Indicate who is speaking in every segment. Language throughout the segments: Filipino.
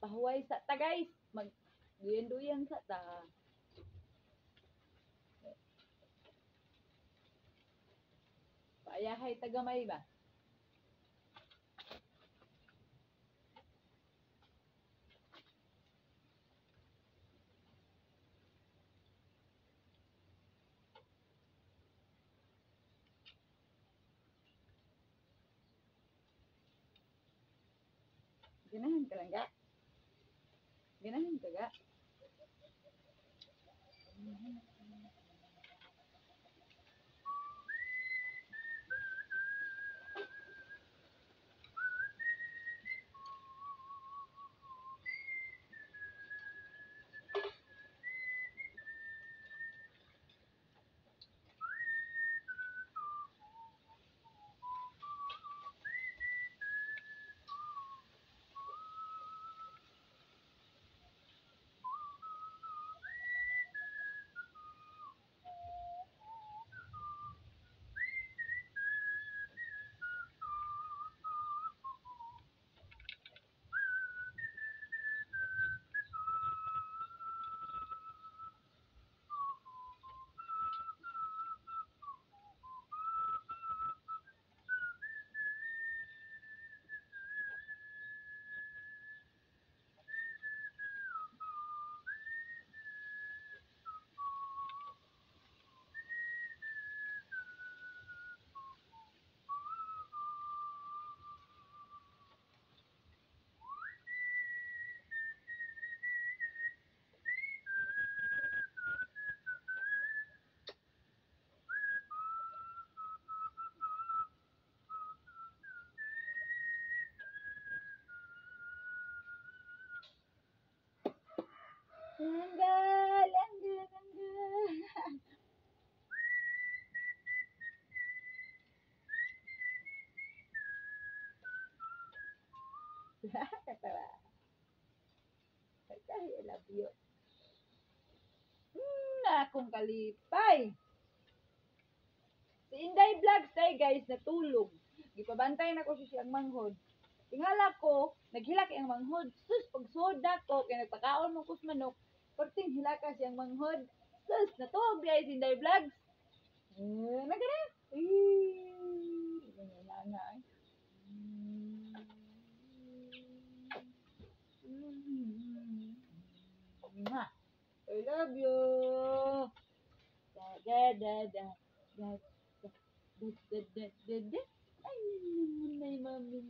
Speaker 1: Pahuway sa ta guys. Mag duyan-duyan sa ta. Paayahay tagamay ba? Ganahan ka lang ga. Ganahan ka ga. Langga, langga, langga. Katawa. Kasi I love you. Akong kalipay. Si Inday Vlogs tayo guys, natulog. Gipabantay na ko si siyang manghod. Tingala ko, naghilak ang manghod. Sus, pagsuod na ko, kaya nagpakaon mo kus manok. Perting hilaka siyang manghod. Sus, natulog guys, Inday Vlogs. Nagana? Nana ay. I love you. Da da da da da da da da da da da. Ay, nay mami.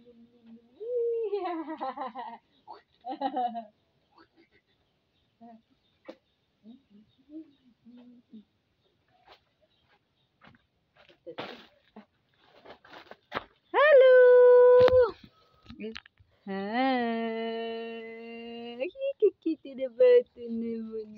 Speaker 1: Hello. Hi. Kikita na ba ito naman?